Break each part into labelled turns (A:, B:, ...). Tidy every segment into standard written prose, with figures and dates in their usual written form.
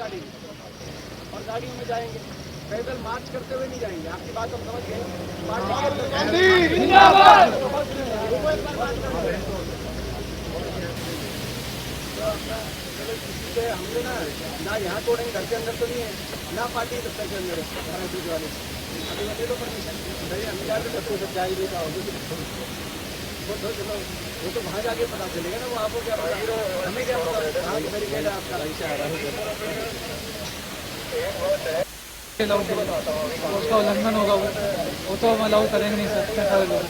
A: गाड़ी और गाड़ियों में जाएंगे, पैदल मार्च करते हुए नहीं जाएंगे। आपकी बात हम समझ गए। हमने ना यहाँ तोड़ेंगे, घर के अंदर तो नहीं है, ना पार्टी दफ्तर के अंदर है वाले। अभी बचे तो परमिशन नहीं, हम क्या सब जाएगी वो तो वहाँ जाके पता चलेगा ना, वो आपको क्या पता, हमें क्या पता कहाँ बैरिकेड है आपका।
B: उसका उल्लंघन होगा वो तो हम अलाउ करेंगे नहीं सर। सारे लोग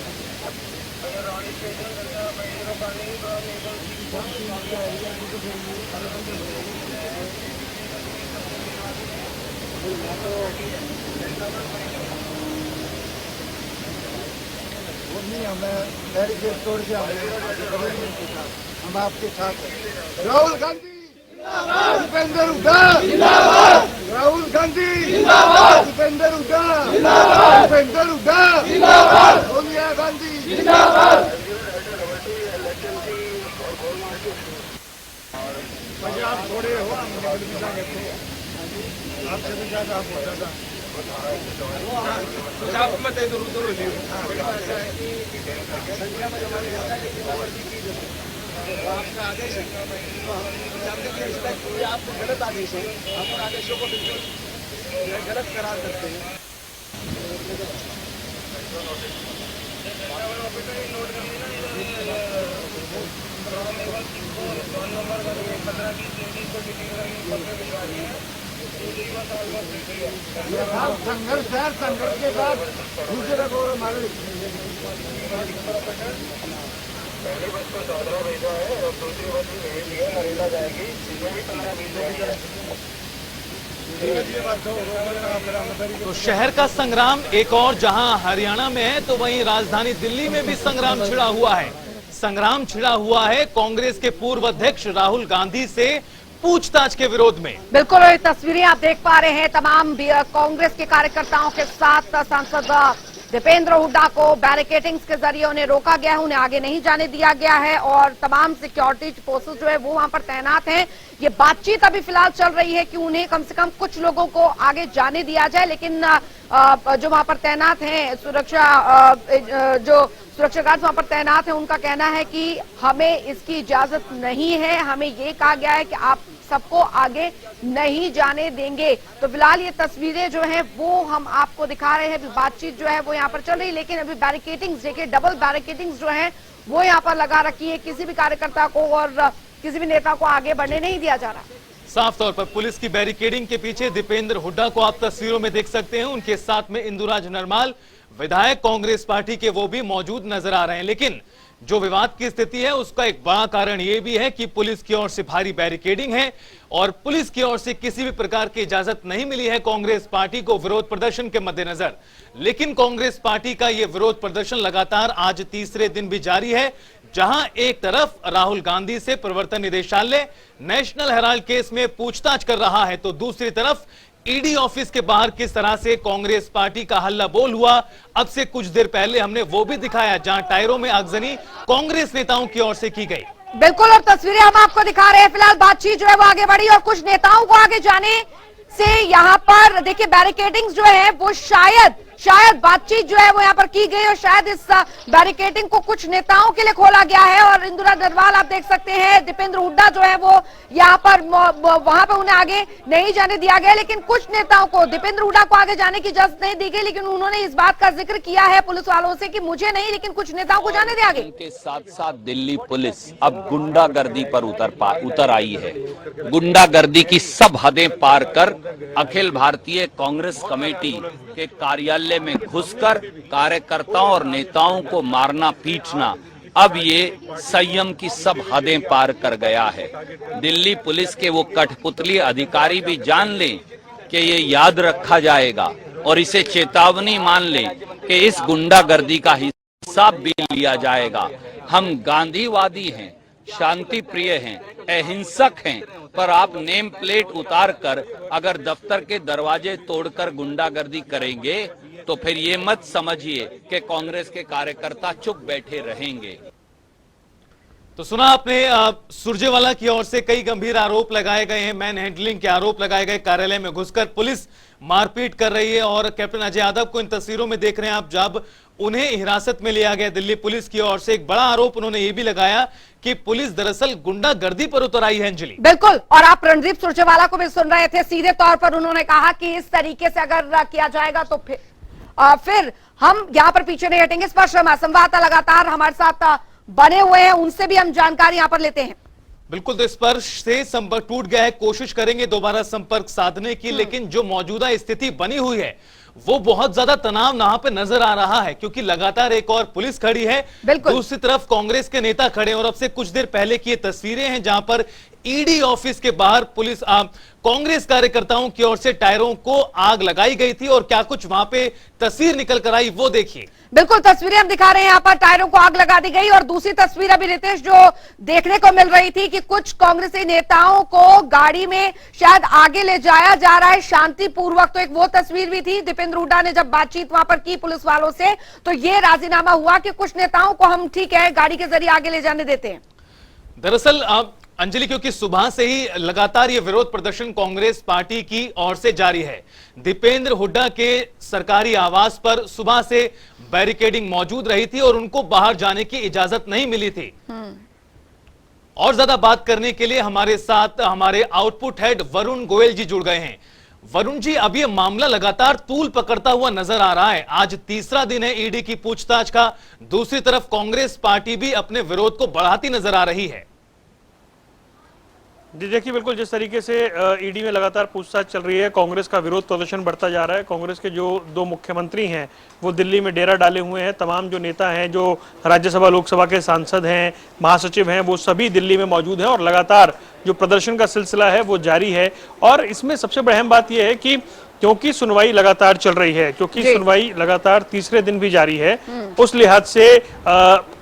C: नहीं, हमें बैरिकेड तोड़ के हम आपके साथ। राहुल गांधी दीपेंद्र हुड्डा जिंदाबाद, राहुल गांधी जिंदाबाद, दीपेंद्र हुड्डा जिंदाबाद, दीपेंद्र हुड्डा जिंदाबाद, सोनिया गांधी जिंदाबाद। आप थोड़े हो, आपसे भी ज्यादा आप हो ज्यादा मत इधर उधर हो
A: आपका आदेश है तो हम जानते हैं रिस्पेक्ट हुई, आपको गलत आदेश है, हम उन आदेशों को बिल्कुल गलत करार करते हैं। संघर्ष है, संघर्ष के बाद दूसरे को हमारे पहली बस को 14 भेजा है और दूसरी बस भी भेज दी है, नरेला जाएगी, इसमें भी 15 भेजा।
D: तो शहर का संग्राम एक और जहां हरियाणा में है, तो वहीं राजधानी दिल्ली में भी संग्राम छिड़ा हुआ है। संग्राम छिड़ा हुआ है कांग्रेस के पूर्व अध्यक्ष राहुल गांधी से पूछताछ के विरोध में।
E: बिल्कुल, ये तस्वीरें आप देख पा रहे हैं तमाम कांग्रेस के कार्यकर्ताओं के साथ सांसद दीपेंद्र हुड्डा को बैरिकेडिंग्स के जरिए उन्हें रोका गया है, उन्हें आगे नहीं जाने दिया गया है और तमाम सिक्योरिटी फोर्सेस जो है वो वहां पर तैनात हैं। ये बातचीत अभी फिलहाल चल रही है कि उन्हें कम से कम कुछ लोगों को आगे जाने दिया जाए, लेकिन जो वहां पर तैनात हैं जो सुरक्षा गार्ड वहां पर तैनात हैं, उनका कहना है कि हमें इसकी इजाजत नहीं है, हमें ये कहा गया है कि आप सबको आगे नहीं जाने देंगे। तो फिलहाल ये तस्वीरें जो हैं वो हम आपको दिखा रहे हैं। बातचीत जो है वो यहाँ पर चल रही है, लेकिन अभी बैरिकेडिंग्स देखिए, डबल बैरिकेडिंग्स जो है वो यहाँ पर लगा रखी है। किसी भी कार्यकर्ता को और किसी भी नेता को आगे बढ़ने नहीं दिया जा रहा।
D: साफ तौर पर पुलिस की बैरिकेडिंग के पीछे दीपेंद्र हुड्डा को आप तस्वीरों में देख सकते हैं, उनके साथ में इंदुराज नरमाल विधायक कांग्रेस पार्टी के वो भी मौजूद नजर आ रहे हैं। लेकिन जो विवाद की स्थिति है उसका एक बड़ा कारण यह भी है कि पुलिस की ओर से भारी बैरिकेडिंग है और पुलिस की ओर से किसी भी प्रकार की इजाजत नहीं मिली है कांग्रेस पार्टी को विरोध प्रदर्शन के मद्देनजर। लेकिन कांग्रेस पार्टी का यह विरोध प्रदर्शन लगातार आज तीसरे दिन भी जारी है, जहां एक तरफ राहुल गांधी से प्रवर्तन निदेशालय नेशनल हेराल्ड केस में पूछताछ कर रहा है, तो दूसरी तरफ ईडी ऑफिस के बाहर किस तरह से कांग्रेस पार्टी का हल्ला बोल हुआ अब से कुछ देर पहले हमने वो भी दिखाया, जहां टायरों में आगजनी कांग्रेस नेताओं की ओर से की गई।
E: बिल्कुल, और तस्वीरें हम आपको दिखा रहे हैं। फिलहाल बातचीत जो है वो आगे बढ़ी और कुछ नेताओं को आगे जाने से यहाँ पर देखिए बैरिकेडिंग जो है वो शायद बातचीत जो है वो यहाँ पर की गई और शायद इस बैरिकेडिंग को कुछ नेताओं के लिए खोला गया है। और इंदिरा नरवाल आप देख सकते हैं, दीपेंद्र हुड्डा जो है वो यहाँ पर वहां पर उन्हें आगे नहीं जाने दिया गया, लेकिन कुछ नेताओं को, दीपेंद्र हुड्डा को आगे जाने की इजाजत नहीं दी गई, लेकिन उन्होंने इस बात का जिक्र किया है पुलिस वालों से कि मुझे नहीं, लेकिन कुछ नेताओं को जाने दिया गया।
F: के साथ साथ दिल्ली पुलिस अब गुंडागर्दी पर उतर आई है। गुंडागर्दी की सब हदें पार कर अखिल भारतीय कांग्रेस कमेटी के कार्यालय में घुसकर कार्यकर्ताओं और नेताओं को मारना पीटना अब ये संयम की सब हदें पार कर गया है। दिल्ली पुलिस के वो कठपुतली अधिकारी भी जान लें कि ये याद रखा जाएगा और इसे चेतावनी मान लें कि इस गुंडागर्दी का हिसाब भी लिया जाएगा। हम गांधीवादी हैं, शांति प्रिय हैं, अहिंसक हैं, पर आप नेम प्लेट उतार कर अगर दफ्तर के दरवाजे तोड़कर गुंडागर्दी करेंगे तो फिर ये मत समझिए कि कांग्रेस के कार्यकर्ता चुप बैठे रहेंगे।
D: तो सुना आपने सुरजेवाला की ओर से कई गंभीर आरोप लगाए गए हैं, मैन हैंडलिंग के आरोप लगाए गए, कार्यालय में घुसकर पुलिस मारपीट कर रही है। और कैप्टन अजय यादव को इन तस्वीरों में देख रहे हैं आप, जब उन्हें हिरासत में लिया गया दिल्ली पुलिस की ओर से। एक बड़ा आरोप उन्होंने ये भी लगाया कि पुलिस दरअसल गुंडागर्दी पर उतर आई है। अंजलि,
E: बिल्कुल, और आप रणदीप सुरजेवाला को भी सुन रहे थे, सीधे तौर पर उन्होंने कहा कि इस तरीके से अगर किया जाएगा तो फिर हम यहां पर पीछे नहीं हटेंगे। स्पष्ट संवाददाता लगातार हमारे साथ बने हुए हैं, उनसे भी हम जानकारी यहां पर लेते हैं।
D: बिल्कुल, तो स्पर्श से संपर्क टूट गया है, कोशिश करेंगे दोबारा संपर्क साधने की, लेकिन जो मौजूदा स्थिति बनी हुई है वो बहुत ज्यादा तनाव यहाँ पे नजर आ रहा है, क्योंकि लगातार एक और पुलिस खड़ी है, दूसरी तरफ कांग्रेस के नेता खड़े हैं। और अब से कुछ देर पहले की ये तस्वीरें हैं जहां पर ईडी ऑफिस के बाहर पुलिस कांग्रेस कार्यकर्ताओं की ओर से टायरों को आग लगाई गई थी, और क्या कुछ वहां पे तस्वीर निकल कर आई वो देखिए।
E: बिल्कुल, तस्वीरें हम दिखा रहे हैं, यहाँ पर टायरों को आग लगा दी गई। और दूसरी तस्वीर अभी रितेश जो देखने को मिल रही थी कि कुछ कांग्रेसी नेताओं को गाड़ी में शायद आगे ले जाया जा रहा है शांतिपूर्वक, तो एक वो तस्वीर भी थी। दीपेंद्र हुड्डा ने जब बातचीत वहां पर की पुलिस वालों से, तो ये राजीनामा हुआ कि कुछ नेताओं को हम ठीक है गाड़ी के जरिए आगे ले जाने देते हैं।
D: दरअसल अंजलि, क्योंकि सुबह से ही लगातार ये विरोध प्रदर्शन कांग्रेस पार्टी की ओर से जारी है। दीपेंद्र हुड्डा के सरकारी आवास पर सुबह से बैरिकेडिंग मौजूद रही थी और उनको बाहर जाने की इजाजत नहीं मिली थी। और ज्यादा बात करने के लिए हमारे साथ हमारे आउटपुट हेड वरुण गोयल जी जुड़ गए हैं। वरुण जी, अब ये मामला लगातार तूल पकड़ता हुआ नजर आ रहा है, आज तीसरा दिन है ईडी की पूछताछ का, दूसरी तरफ कांग्रेस पार्टी भी अपने विरोध को बढ़ाती नजर आ रही है।
G: जी देखिए, बिल्कुल जिस तरीके से ईडी में लगातार पूछताछ चल रही है, कांग्रेस का विरोध प्रदर्शन बढ़ता जा रहा है। कांग्रेस के जो दो मुख्यमंत्री हैं वो दिल्ली में डेरा डाले हुए हैं, तमाम जो नेता हैं, जो राज्यसभा लोकसभा के सांसद हैं, महासचिव हैं, वो सभी दिल्ली में मौजूद हैं और लगातार जो प्रदर्शन का सिलसिला है वो जारी है। और इसमें सबसे बड़ी अहम बात यह है कि क्योंकि सुनवाई लगातार चल रही है, क्योंकि सुनवाई लगातार तीसरे दिन भी जारी है, उस लिहाज से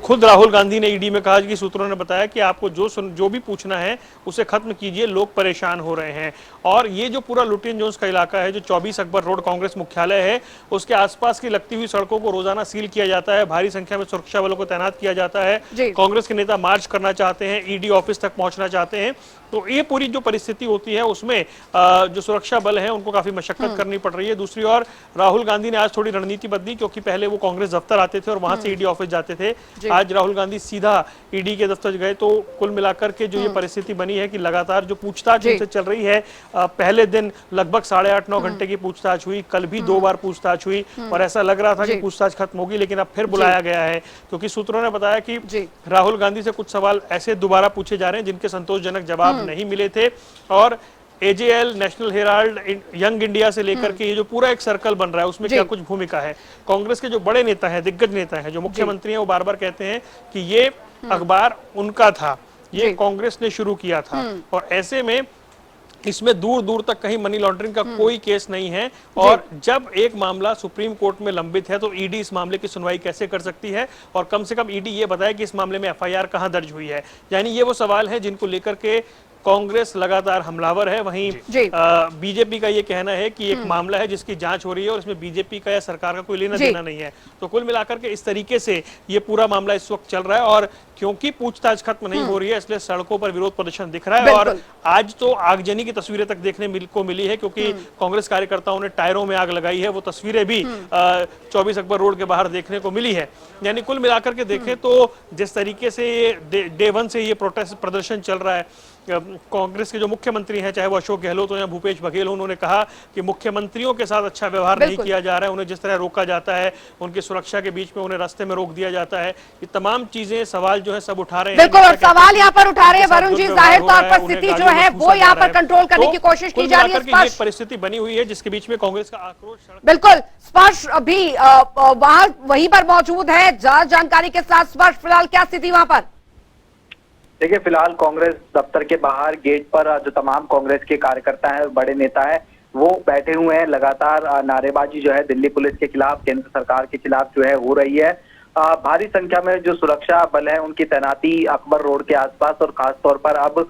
G: खुद राहुल गांधी ने ईडी में कहा कि सूत्रों ने बताया कि आपको जो भी पूछना है उसे खत्म कीजिए, लोग परेशान हो रहे हैं। और ये जो पूरा लुटियन जोन्स का इलाका है, जो 24 अकबर रोड कांग्रेस मुख्यालय है, उसके आसपास की लगती हुई सड़कों को रोजाना सील किया जाता है, भारी संख्या में सुरक्षा बलों को तैनात किया जाता है। कांग्रेस के नेता मार्च करना चाहते हैं, ईडी ऑफिस तक पहुंचना चाहते हैं, तो ये पूरी जो परिस्थिति होती है उसमें जो सुरक्षा बल है उनको काफी मशक्कत करनी पड़ रही है। दूसरी ओर राहुल गांधी ने आज थोड़ी रणनीति बदली, क्योंकि पहले वो कांग्रेस दफ्तर आते थे और वहां से ईडी ऑफिस जाते थे, आज राहुल गांधी सीधा ईडी के दफ्तर गए। तो कुल मिलाकर के जो ये परिस्थिति बनी है कि लगातार जो पूछताछ उनसे चल रही है, पहले दिन लगभग 8.5-9 घंटे की पूछताछ हुई, कल भी 2 बार पूछताछ हुई और ऐसा लग रहा था कि पूछताछ खत्म होगी, लेकिन अब फिर बुलाया गया है, क्योंकि सूत्रों ने बताया कि राहुल गांधी से कुछ सवाल ऐसे दोबारा पूछे जा रहे हैं जिनके संतोषजनक जवाब नहीं मिले थे। और AJL, national Herald, young India से लेकर के ये जो पूरा एक सर्कल बन रहा है उसमें क्या कुछ भूमिका है। कांग्रेस के जो बड़े नेता हैं, दिग्गज नेता हैं, जो मुख्यमंत्री हैं, वो बार बार कहते हैं कि ये अखबार उनका था, ये कांग्रेस ने शुरू किया था, और ऐसे में इसमें दूर दूर तक कहीं मनी लॉन्ड्रिंग का कोई केस नहीं है। और जब एक मामला सुप्रीम कोर्ट में लंबित है तो ईडी इस मामले की सुनवाई कैसे कर सकती है, और कम से कम ईडी ये बताए कि इस मामले में एफआईआर कहां दर्ज हुई है। यानी ये वो सवाल है जिनको लेकर के कांग्रेस लगातार हमलावर है। वहीं बीजेपी का ये कहना है कि एक मामला है जिसकी जांच हो रही है और इसमें बीजेपी का या सरकार का कोई लेना देना नहीं है। तो कुल मिलाकर के इस तरीके से ये पूरा मामला इस वक्त चल रहा है, और क्योंकि पूछताछ खत्म नहीं हो रही है इसलिए सड़कों पर विरोध प्रदर्शन दिख रहा है। और आज तो आगजनी की तस्वीरें तक देखने को मिली है, क्योंकि कांग्रेस कार्यकर्ताओं ने टायरों में आग लगाई है, वो तस्वीरें भी 24 अकबर रोड के बाहर देखने को मिली है। यानी कुल मिलाकर के देखें तो जिस तरीके से डे 1 से ये प्रोटेस्ट प्रदर्शन चल रहा है, कांग्रेस के जो मुख्यमंत्री हैं, चाहे वो अशोक गहलोत हो या भूपेश बघेल हो, उन्होंने कहा कि मुख्यमंत्रियों के साथ अच्छा व्यवहार नहीं किया जा रहा है, उन्हें जिस तरह रोका जाता है, उनकी सुरक्षा के बीच में उन्हें रास्ते में रोक दिया जाता है, ये तमाम चीजें, सवाल जो है सब उठा रहे हैं।
E: बिल्कुल, और सवाल यहाँ पर उठा रहे हैं वरुण जी, जाहिर तौर पर स्थिति जो है वो यहाँ पर कंट्रोल करने की कोशिश की जा रही है।
G: एक परिस्थिति बनी हुई है जिसके बीच में कांग्रेस का आक्रोश।
E: बिल्कुल, स्पर्श भी वहीं पर मौजूद है, जानकारी के साथ। स्पर्श, फिलहाल क्या स्थिति वहां पर?
H: देखिए, फिलहाल कांग्रेस दफ्तर के बाहर गेट पर जो तमाम कांग्रेस के कार्यकर्ता हैं, बड़े नेता हैं, वो बैठे हुए हैं। लगातार नारेबाजी जो है दिल्ली पुलिस के खिलाफ, केंद्र सरकार के खिलाफ जो है हो रही है। भारी संख्या में जो सुरक्षा बल है उनकी तैनाती अकबर रोड के आसपास और खासतौर पर अब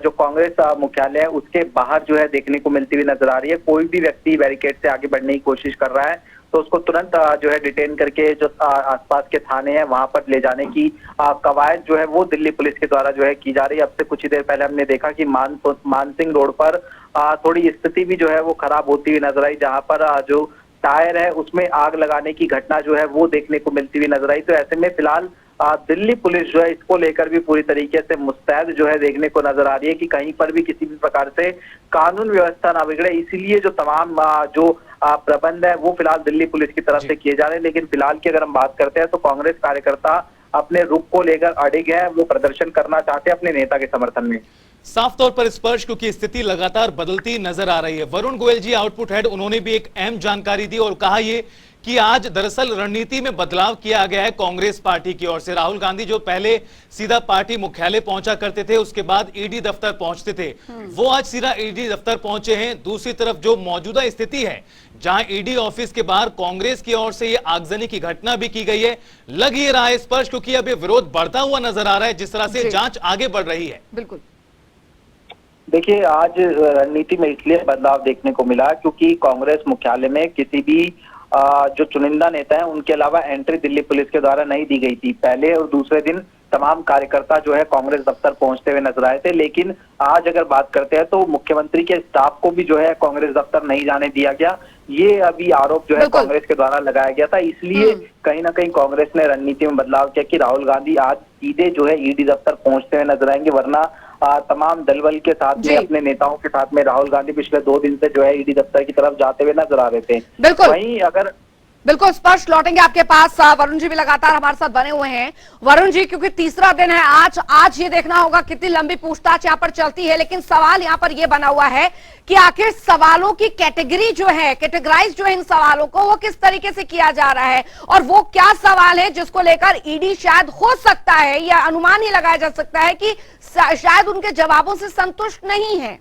H: जो कांग्रेस मुख्यालय है उसके बाहर जो है देखने को मिलती हुई नजर आ रही है। कोई भी व्यक्ति बैरिकेड से आगे बढ़ने की कोशिश कर रहा है तो उसको तुरंत जो है डिटेन करके जो आसपास के थाने हैं वहां पर ले जाने की कवायद जो है वो दिल्ली पुलिस के द्वारा जो है की जा रही है। अब से कुछ ही देर पहले हमने देखा कि मानसिंह रोड पर थोड़ी स्थिति भी जो है वो खराब होती हुई नजर आई, जहां पर जो टायर है उसमें आग लगाने की घटना जो है वो देखने को मिलती हुई नजर आई। तो ऐसे में फिलहाल दिल्ली पुलिस जो है इसको लेकर भी पूरी तरीके से मुस्तैद जो है देखने को नजर आ रही है कि कहीं पर भी किसी भी प्रकार से कानून व्यवस्था ना बिगड़े, इसीलिए जो तमाम जो प्रबंध है वो फिलहाल दिल्ली पुलिस की तरफ से किए जा रहे हैं। लेकिन फिलहाल की अगर हम बात करते हैं तो कांग्रेस कार्यकर्ता अपने रुख को लेकर अड़िग है, वो प्रदर्शन करना चाहते हैं अपने नेता के समर्थन में।
D: साफ तौर पर स्पर्श, क्योंकि स्थिति लगातार बदलती नजर आ रही है। वरुण गोयल जी आउटपुट हेड, उन्होंने भी एक अहम जानकारी दी और कहा ये कि आज दरअसल रणनीति में बदलाव किया गया है कांग्रेस पार्टी की ओर से। राहुल गांधी जो पहले सीधा पार्टी मुख्यालय पहुंचा करते थे, उसके बाद ईडी दफ्तर पहुंचते थे, वो आज सीधा ईडी दफ्तर पहुंचे हैं। दूसरी तरफ जो मौजूदा स्थिति है, जहां ईडी ऑफिस के बाहर कांग्रेस की ओर से ये आगजनी की घटना भी की गई है, लग ये रहा है स्पर्श, क्योंकि अब ये विरोध बढ़ता हुआ नजर आ रहा है जिस तरह से जांच आगे बढ़ रही है।
E: बिल्कुल।
H: देखिए, आज रणनीति में इसलिए बदलाव देखने को मिला क्योंकि कांग्रेस मुख्यालय में किसी भी जो चुनिंदा नेता है उनके अलावा एंट्री दिल्ली पुलिस के द्वारा नहीं दी गई थी। पहले और दूसरे दिन तमाम कार्यकर्ता जो है कांग्रेस दफ्तर पहुंचते हुए नजर आए थे, लेकिन आज अगर बात करते हैं तो मुख्यमंत्री के स्टाफ को भी जो है कांग्रेस दफ्तर नहीं जाने दिया गया। ये अभी आरोप जो है कांग्रेस के द्वारा लगाया गया था, इसलिए कहीं ना कहीं कांग्रेस ने रणनीति में बदलाव किया कि राहुल गांधी आज सीधे जो है ईडी दफ्तर पहुंचते हुए नजर आएंगे, वरना तमाम दलबल के साथ में अपने नेताओं के साथ में राहुल गांधी पिछले 2 दिन से जो है ईडी दफ्तर की तरफ जाते हुए नजर आ रहे थे।
E: बिल्कुल।
H: वहीं अगर
E: बिल्कुल स्पष्ट लौटेंगे आपके पास। वरुण जी भी लगातार हमारे साथ बने हुए हैं। वरुण जी, क्योंकि तीसरा दिन है आज ये देखना होगा कितनी लंबी पूछताछ यहाँ पर चलती है, लेकिन सवाल यहाँ पर ये बना हुआ है कि आखिर सवालों की कैटेगरी जो है, कैटेगराइज जो है इन सवालों को, वो किस तरीके से किया जा रहा है और वो क्या सवाल है जिसको लेकर ईडी शायद हो सकता है या अनुमान ही लगाया जा सकता है कि शायद उनके जवाबों से संतुष्ट नहीं है।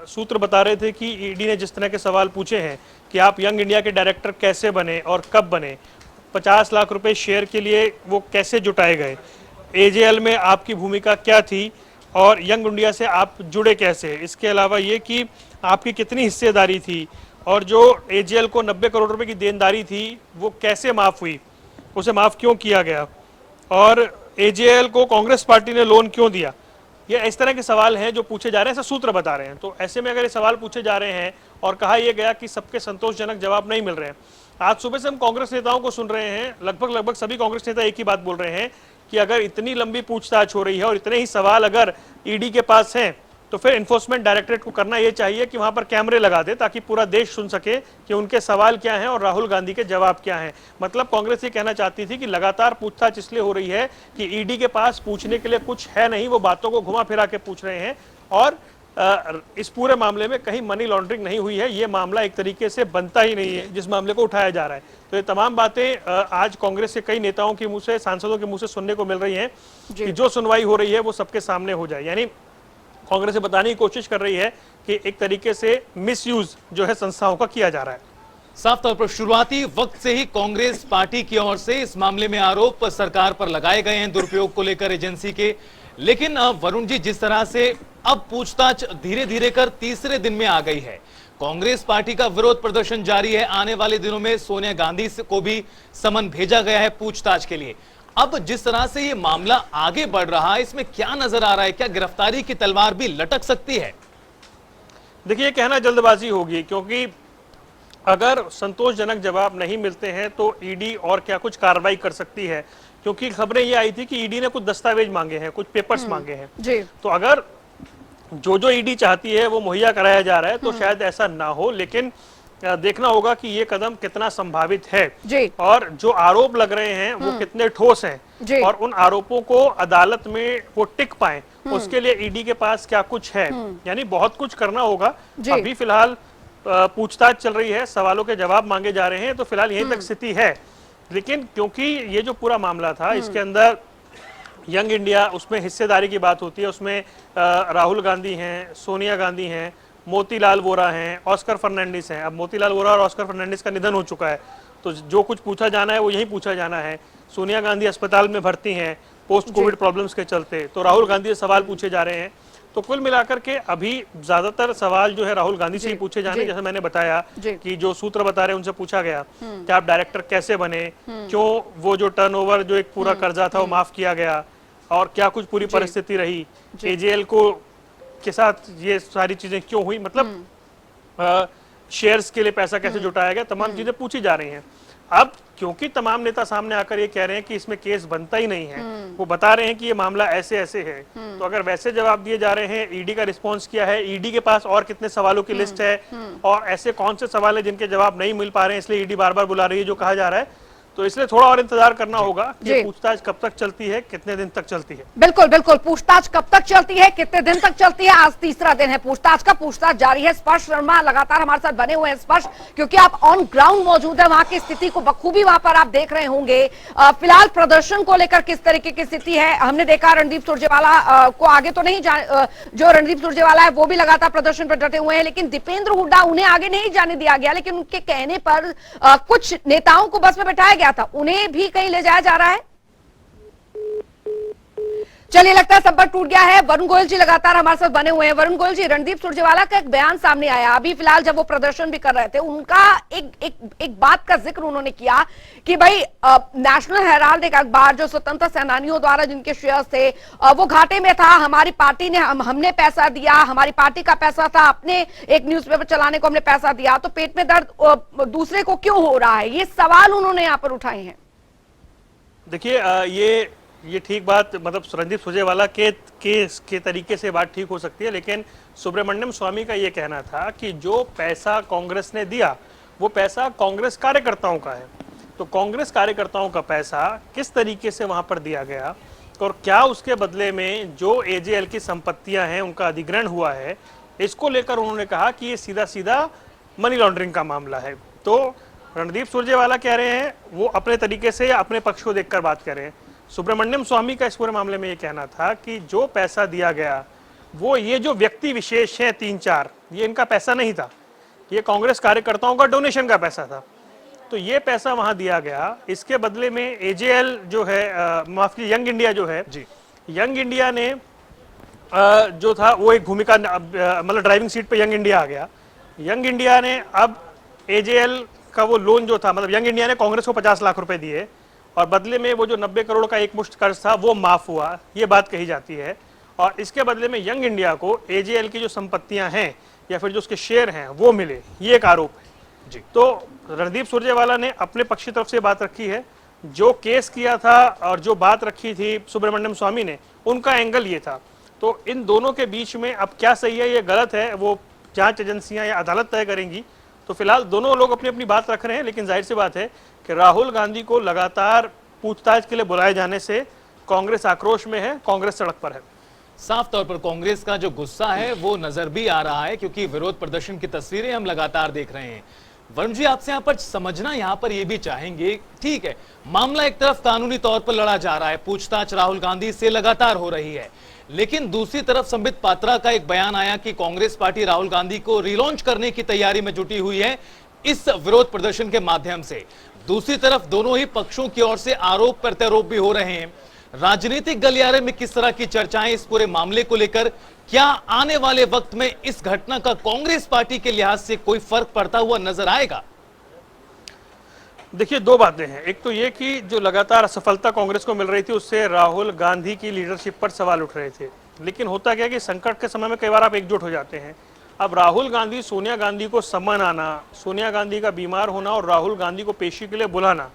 G: सूत्र बता रहे थे कि ईडी ने जिस तरह के सवाल पूछे हैं कि आप यंग इंडिया के डायरेक्टर कैसे बने और कब बने, 50 लाख रुपए शेयर के लिए वो कैसे जुटाए गए, एजेएल में आपकी भूमिका क्या थी और यंग इंडिया से आप जुड़े कैसे, इसके अलावा ये कि आपकी कितनी हिस्सेदारी थी और जो एजेएल को 90 करोड़ रुपए की देनदारी थी वो कैसे माफ़ हुई, उसे माफ़ क्यों किया गया और एजेएल को कांग्रेस पार्टी ने लोन क्यों दिया। ये इस तरह के सवाल हैं जो पूछे जा रहे हैं, ऐसा सूत्र बता रहे हैं। तो ऐसे में अगर ये सवाल पूछे जा रहे हैं और कहा यह गया कि सबके संतोषजनक जवाब नहीं मिल रहे हैं, आज सुबह से हम कांग्रेस नेताओं को सुन रहे हैं, लगभग सभी कांग्रेस नेता एक ही बात बोल रहे हैं कि अगर इतनी लंबी पूछताछ हो रही है और इतने ही सवाल अगर ईडी के पास हैं तो फिर एनफोर्समेंट डायरेक्टरेट को करना यह चाहिए कि वहां पर कैमरे लगा दे ताकि पूरा देश सुन सके कि उनके सवाल क्या हैं और राहुल गांधी के जवाब क्या हैं। मतलब कांग्रेस ये कहना चाहती थी कि लगातार पूछताछ इसलिए हो रही है कि ईडी के पास पूछने के लिए कुछ है नहीं, वो बातों को घुमा फिरा के पूछ रहे हैं और इस पूरे मामले में कहीं मनी लॉन्ड्रिंग नहीं हुई है, ये मामला एक तरीके से बनता ही नहीं है जिस मामले को उठाया जा रहा है। तो ये तमाम बातें आज कांग्रेस के कई नेताओं के मुंह से, सांसदों के मुंह से सुनने को मिल रही हैं कि जो सुनवाई हो रही है वो सबके सामने हो जाए। यानी कांग्रेस बताने की कोशिश कर रही है कि एक तरीके से मिसयूज जो है संस्थाओं का किया जा रहा है।
D: साफ तौर पर शुरुआती वक्त से ही कांग्रेस पार्टी की ओर से इस मामले में आरोप सरकार पर लगाए गए हैं दुरुपयोग को लेकर एजेंसी के। लेकिन वरुण जी, जिस तरह से अब पूछताछ धीरे धीरे कर तीसरे दिन में आ गई है, कांग्रेस पार्टी का विरोध प्रदर्शन जारी है, आने वाले दिनों में सोनिया गांधी को भी समन भेजा गया है पूछताछ के लिए। अब जिस तरह से ये मामला आगे बढ़ रहा है, इसमें क्या नजर आ रहा है, क्या गिरफ्तारी की तलवार भी लटक सकती है?
G: देखिए, कहना जल्दबाजी होगी क्योंकि अगर संतोषजनक जवाब नहीं मिलते हैं तो ईडी और क्या कुछ कार्रवाई कर सकती है, क्योंकि खबरें ये आई थी कि ईडी ने कुछ दस्तावेज मांगे हैं, कुछ पेपर्स मांगे हैं
E: जी। तो
G: अगर जो ईडी चाहती है वो मुहैया कराया जा रहा है तो शायद ऐसा ना हो, लेकिन देखना होगा कि ये कदम कितना संभावित है
E: जी।
G: और जो आरोप लग रहे हैं वो कितने ठोस हैं और उन आरोपों को अदालत में वो टिक पाए, उसके लिए ईडी के पास क्या कुछ है। यानी बहुत कुछ करना होगा। अभी फिलहाल पूछताछ चल रही है, सवालों के जवाब मांगे जा रहे हैं, तो फिलहाल यहीं तक स्थिति है। लेकिन क्योंकि ये जो पूरा मामला था, इसके अंदर यंग इंडिया, उसमें हिस्सेदारी की बात होती है, उसमें राहुल गांधी हैं, सोनिया गांधी हैं, मोतीलाल वोरा हैं, ऑस्कर फर्नांडिस हैं। अब मोतीलाल वोरा और ऑस्कर फर्नांडिस का निधन हो चुका है, तो जो कुछ पूछा जाना है वो यही पूछा जाना है। सोनिया गांधी अस्पताल में भर्ती हैं पोस्ट कोविड प्रॉब्लम्स के चलते, तो राहुल गांधी से सवाल पूछे जा रहे हैं। तो कुल मिलाकर के अभी ज्यादातर सवाल जो है राहुल गांधी से ही पूछे जाने, जैसे मैंने बताया कि जो सूत्र बता रहे हैं उनसे पूछा गया कि आप डायरेक्टर कैसे बने, क्यों वो जो टर्नओवर जो एक पूरा कर्जा था वो माफ किया गया, और क्या कुछ पूरी परिस्थिति रही, एजेएल को के साथ ये सारी चीजें क्यों हुई, मतलब शेयर्स के लिए पैसा कैसे जुटाया गया, तमाम चीजें पूछी जा रही हैं। अब क्योंकि तमाम नेता सामने आकर ये कह रहे हैं कि इसमें केस बनता ही नहीं है, वो बता रहे हैं कि ये मामला ऐसे ऐसे है, तो अगर वैसे जवाब दिए जा रहे हैं, ईडी का रिस्पांस क्या है, ईडी के पास और कितने सवालों की लिस्ट है, और ऐसे कौन से सवाल है जिनके जवाब नहीं मिल पा रहे हैं, इसलिए ईडी बार बार बुला रही है जो कहा जा रहा है, तो इसलिए थोड़ा और इंतजार करना होगा कि पूछताछ कब तक चलती है, कितने दिन तक चलती है।
E: बिल्कुल बिल्कुल, पूछताछ कब तक चलती है, कितने दिन तक चलती है। आज तीसरा दिन है पूछताछ का, पूछताछ जारी है। स्पर्श शर्मा लगातार हमारे साथ बने हुए हैं। स्पर्श, क्योंकि आप ऑन ग्राउंड मौजूद है, वहां की स्थिति को बखूबी वहां पर आप देख रहे होंगे। फिलहाल प्रदर्शन को लेकर किस तरीके की स्थिति है? हमने देखा रणदीप सुरजेवाला को आगे तो नहीं जो रणदीप सुरजेवाला है वो भी लगातार प्रदर्शन पर डटे हुए हैं, लेकिन दीपेंद्र हुड्डा उन्हें आगे नहीं जाने दिया गया, लेकिन उनके कहने पर कुछ नेताओं को बस में बैठाया गया था, उन्हें भी कहीं ले जाया जा रहा है। चलिए, लगता है संपर्क टूट गया है। वरुण गोयल जी लगातार हमारे साथ बने हुए हैं। वरुण गोयल जी, रणदीप सुरजेवाला का एक बयान सामने आया अभी फिलहाल, जब वो प्रदर्शन भी कर रहे थे, उनका एक बात का जिक्र उन्होंने किया कि भाई नेशनल हेराल्ड एक अखबार जो स्वतंत्र सेनानियों द्वारा जिनके शेयर्स थे वो घाटे में था, हमारी पार्टी ने हमने पैसा दिया, हमारी पार्टी का पैसा था, अपने एक न्यूज़पेपर चलाने को हमने पैसा दिया, तो पेट में दर्द दूसरे को क्यों हो रहा है? ये सवाल उन्होंने यहाँ पर उठाए हैं।
G: देखिए, ये ठीक बात, मतलब रणदीप सुरजेवाला के तरीके से बात ठीक हो सकती है, लेकिन सुब्रमण्यम स्वामी का ये कहना था कि जो पैसा कांग्रेस ने दिया वो पैसा कांग्रेस कार्यकर्ताओं का है, तो कांग्रेस कार्यकर्ताओं का पैसा किस तरीके से वहां पर दिया गया और क्या उसके बदले में जो एजेएल की संपत्तियां हैं उनका अधिग्रहण हुआ है, इसको लेकर उन्होंने कहा कि ये सीधा सीधा मनी लॉन्ड्रिंग का मामला है। तो रणदीप सुरजेवाला कह रहे हैं, वो अपने तरीके से अपने पक्ष को देखकर बात कर रहे हैं। सुब्रमण्यम स्वामी का इस पूरे मामले में ये कहना था कि जो पैसा दिया गया वो ये जो व्यक्ति विशेष हैं 3-4, ये इनका पैसा नहीं था, ये कांग्रेस कार्यकर्ताओं का डोनेशन का पैसा था, तो ये पैसा वहां दिया गया। इसके बदले में एजेएल जो है, माफ कीजिए, यंग इंडिया जो है जी, यंग इंडिया ने जो था वो एक भूमिका, मतलब ड्राइविंग सीट पे यंग इंडिया आ गया। यंग इंडिया ने अब एजेएल का वो लोन जो था, मतलब यंग इंडिया ने कांग्रेस को 50 लाख रुपए दिए और बदले में वो जो 90 करोड़ का एक मुश्त कर्ज था वो माफ हुआ, ये बात कही जाती है। और इसके बदले में यंग इंडिया को एजेएल की जो संपत्तियां हैं या फिर जो उसके शेयर हैं वो मिले, ये एक आरोप है जी। तो रणदीप सुरजेवाला ने अपने पक्ष की तरफ से बात रखी है, जो केस किया था और जो बात रखी थी सुब्रमण्यम स्वामी ने, उनका एंगल ये था। तो इन दोनों के बीच में अब क्या सही है ये गलत है, वो जांच एजेंसियां या अदालत तय करेंगी। तो फिलहाल दोनों लोग अपनी अपनी बात रख रहे हैं, लेकिन जाहिर सी बात है कि राहुल गांधी को लगातार पूछताछ के लिए बुलाए जाने से कांग्रेस आक्रोश में है, कांग्रेस सड़क पर है।
D: साफ तौर पर कांग्रेस का जो गुस्सा है वो नजर भी आ रहा है, क्योंकि विरोध प्रदर्शन की तस्वीरें हम लगातार देख रहे हैं। वरुण जी, आपसे यहाँ पर समझना यहाँ पर ये भी चाहेंगे, ठीक है, मामला एक तरफ कानूनी तौर पर लड़ा जा रहा है, पूछताछ राहुल गांधी से लगातार हो रही है, लेकिन दूसरी तरफ संबित पात्रा का एक बयान आया कि कांग्रेस पार्टी राहुल गांधी को रिलॉन्च करने की तैयारी में जुटी हुई है इस विरोध प्रदर्शन के माध्यम से। दूसरी तरफ दोनों ही पक्षों की ओर से आरोप प्रत्यारोप भी हो रहे हैं। राजनीतिक गलियारे में किस तरह की चर्चाएं इस पूरे मामले को लेकर, क्या आने वाले वक्त में इस घटना का कांग्रेस पार्टी के लिहाज से कोई फर्क पड़ता हुआ नजर आएगा?
G: देखिए, दो बातें हैं। एक तो ये कि जो लगातार असफलता कांग्रेस को मिल रही थी उससे राहुल गांधी की लीडरशिप पर सवाल उठ रहे थे, लेकिन होता क्या कि संकट के समय में कई बार आप एकजुट हो जाते हैं। अब राहुल गांधी, सोनिया गांधी को समन आना, सोनिया गांधी का बीमार होना और राहुल गांधी को पेशी के लिए बुलाना,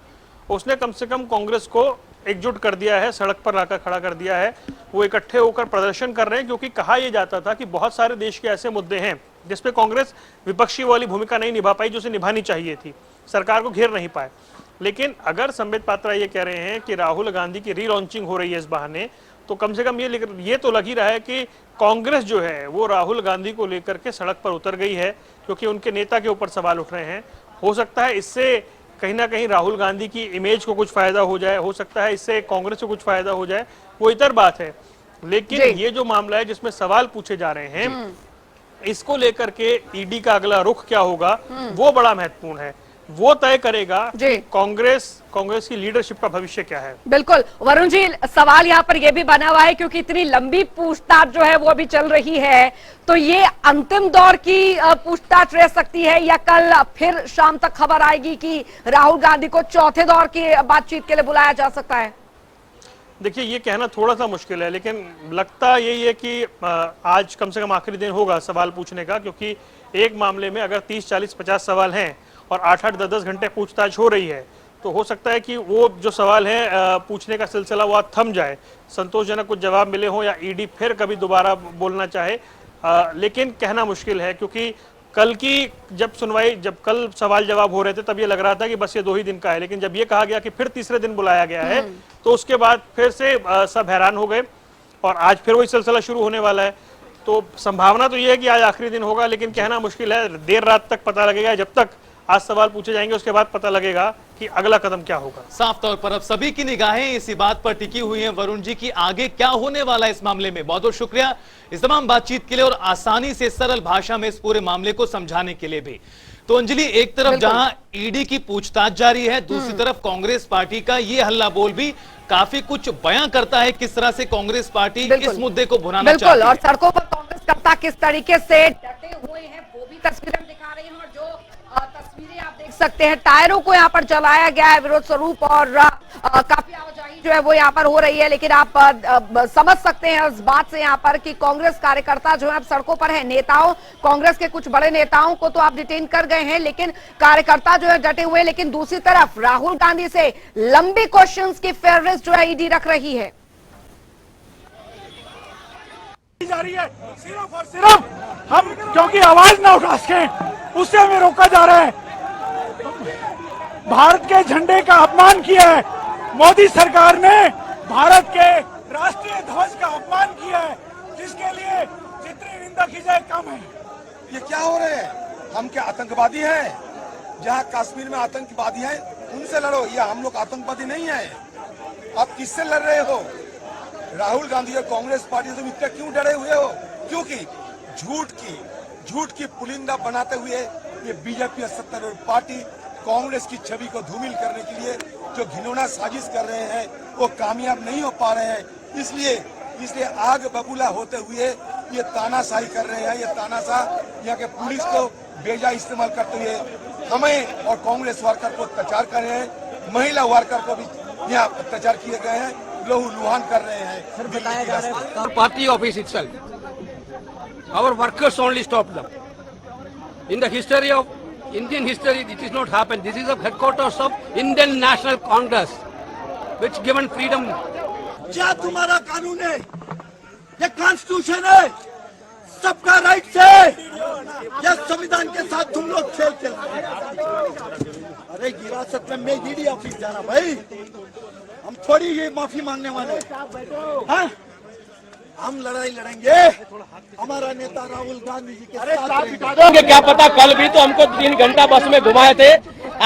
G: उसने कम से कम कांग्रेस को एकजुट कर दिया है, सड़क पर लाकर खड़ा कर दिया है। वो इकट्ठे होकर प्रदर्शन कर रहे हैं, क्योंकि कहा यह जाता था कि बहुत सारे देश के ऐसे मुद्दे हैं जिसपे कांग्रेस विपक्षी वाली भूमिका नहीं निभा पाई जो उसे निभानी चाहिए थी, सरकार को घेर नहीं पाए। लेकिन अगर संबित पात्रा ये कह रहे हैं कि राहुल गांधी की रीलॉन्चिंग हो रही है इस बहाने, तो कम से कम ये तो लग ही रहा है कि कांग्रेस जो है वो राहुल गांधी को लेकर के सड़क पर उतर गई है, क्योंकि उनके नेता के ऊपर सवाल उठ रहे हैं। हो सकता है इससे कहीं ना कहीं राहुल गांधी की इमेज को कुछ फायदा हो जाए, हो सकता है इससे कांग्रेस को कुछ फायदा हो जाए, वो इतर बात है। लेकिन ये जो मामला है जिसमें सवाल पूछे जा रहे हैं, इसको लेकर के ईडी का अगला रुख क्या होगा वो बड़ा महत्वपूर्ण है। वो तय करेगा
E: जी।
G: कि कांग्रेस की लीडरशिप का भविष्य क्या है।
E: बिल्कुल वरुण जी, सवाल यहाँ पर यह भी बना हुआ है क्योंकि इतनी लंबी पूछताछ जो है वो अभी चल रही है, तो ये अंतिम दौर की पूछताछ रह सकती है या कल फिर शाम तक खबर आएगी कि राहुल गांधी को चौथे दौर की बातचीत के लिए बुलाया जा सकता है?
G: देखिए, ये कहना थोड़ा सा मुश्किल है, लेकिन लगता यही है कि आज कम से कम आखिरी दिन होगा सवाल पूछने का, क्योंकि एक मामले में अगर 30, 40, 50 सवाल हैं और 8-8, 10-10 घंटे पूछताछ हो रही है, तो हो सकता है कि वो जो सवाल है पूछने का सिलसिला वो थम जाए, संतोषजनक कुछ जवाब मिले हों या ईडी फिर कभी दोबारा बोलना चाहे। लेकिन कहना मुश्किल है, क्योंकि कल की जब कल सवाल जवाब हो रहे थे तब ये लग रहा था कि बस ये 2 ही दिन का है, लेकिन जब ये कहा गया कि फिर तीसरे दिन बुलाया गया है तो उसके बाद फिर से सब हैरान हो गए और आज फिर वही सिलसिला शुरू होने वाला है। तो संभावना तो ये है कि आज आखिरी दिन होगा, लेकिन कहना मुश्किल है। देर रात तक पता लगेगा, जब तक आज सवाल पूछे जाएंगे उसके बाद पता लगेगा कि अगला कदम क्या होगा।
D: साफ तौर पर अब सभी की निगाहें इसी बात पर टिकी हुई हैं वरुण जी की आगे क्या होने वाला है इस मामले में। बहुत बहुत शुक्रिया इस तमाम बातचीत के लिए और आसानी से सरल भाषा में इस पूरे मामले को समझाने के लिए भी। तो अंजलि, एक तरफ जहां ईडी की पूछताछ जारी है, दूसरी तरफ कांग्रेस पार्टी का ये हल्ला बोल भी काफी कुछ बयां करता है किस तरह से कांग्रेस पार्टी इस मुद्दे को भुनाना चाहती है।
E: और सड़कों पर कांग्रेस करता किस तरीके से डटे हुए हैं वो भी तस्वीरें दिखा रही हैं, और जो तस्वीरें आप देख सकते हैं टायरों को यहाँ पर जलाया गया है विरोध स्वरूप और काफी आवाजाही जो है वो यहाँ पर हो रही है। लेकिन आप समझ सकते हैं इस बात से यहाँ पर कि कांग्रेस कार्यकर्ता जो है अब सड़कों पर है। नेताओं, कांग्रेस के कुछ बड़े नेताओं को तो आप डिटेन कर गए हैं, लेकिन कार्यकर्ता जो है डटे हुए। लेकिन दूसरी तरफ राहुल गांधी से लंबी क्वेश्चंस की फेवरेट जो है ईडी रख रही है।
C: जा रही है सिर्फ और सिर्फ हम क्योंकि आवाज ना उठा सकें उससे हमें रोका जा रहा है। भारत के झंडे का अपमान किया है मोदी सरकार ने, भारत के राष्ट्रीय ध्वज का अपमान किया है, जिसके लिए जितनी निंदा की जाए कम है।
I: ये क्या हो रहे हैं? हम क्या आतंकवादी हैं? जहाँ कश्मीर में आतंकवादी हैं उनसे लड़ो, या हम लोग आतंकवादी नहीं हैं। आप किससे लड़ रहे हो? राहुल गांधी और कांग्रेस पार्टी से इतना क्यों डरे हुए हो? क्योंकि झूठ की पुलिंदा बनाते हुए ये बीजेपी और सत्तारूढ़ पार्टी कांग्रेस की छवि को धूमिल करने के लिए जो घिनौना साजिश कर रहे हैं वो कामयाब नहीं हो पा रहे हैं। इसलिए आग बबूला होते हुए ये तानाशाही कर रहे हैं। ये तानाशाह यहाँ के पुलिस को बेजा इस्तेमाल करते हुए हमें और कांग्रेस वर्कर को अत्याचार कर रहे हैं। महिला वर्कर को भी यहाँ अत्याचार किए गए हैं, लहू लुहान कर रहे हैं।
J: Party office itself, our workers only stopped them. In the history of Indian history, it is not happened. This is the headquarters of Indian National Congress, which given freedom.
C: क्या तुम्हारा कानून है? ये कॉन्स्टिट्यूशन है, सबका राइट है। या संविधान के साथ तुम लोग खेल खेल। अरे हिरासत में मैं ईडी ऑफिस जाना भाई, हम थोड़ी ये माफी मांगने वाले हैं। हम लड़ाई लड़ेंगे, हमारा नेता राहुल गांधी जी के साथ।
J: क्या पता, कल भी तो हमको 3 घंटा बस में घुमाए थे,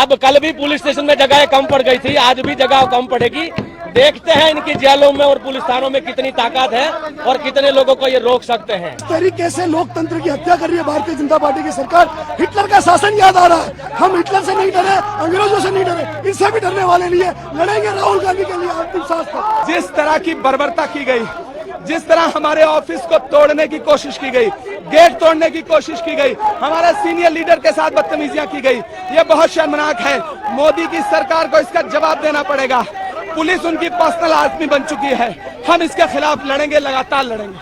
J: अब कल भी पुलिस स्टेशन में जगह कम पड़ गई थी, आज भी जगह कम पड़ेगी। देखते हैं इनकी जेलों में और पुलिस थानों में कितनी ताकत है और कितने लोगों को ये रोक सकते हैं।
C: तरीके से लोकतंत्र की हत्या कर रही है भारतीय जनता पार्टी की सरकार। हिटलर का शासन याद आ रहा है। हम हिटलर से नहीं डरे, अंग्रेजों से नहीं डरे, इनसे भी डरने वाले नहीं है। लड़ेंगे राहुल गांधी के लिए अंतिम सांस तक।
K: जिस तरह की बर्बरता की गई, जिस तरह हमारे ऑफिस को तोड़ने की कोशिश की गई, गेट तोड़ने की कोशिश की गई, हमारे सीनियर लीडर के साथ बदतमीजियां की गई, ये बहुत शर्मनाक है। मोदी की सरकार को इसका जवाब देना पड़ेगा। पुलिस उनकी पर्सनल आदमी बन चुकी है। हम इसके खिलाफ लड़ेंगे, लगातार लड़ेंगे।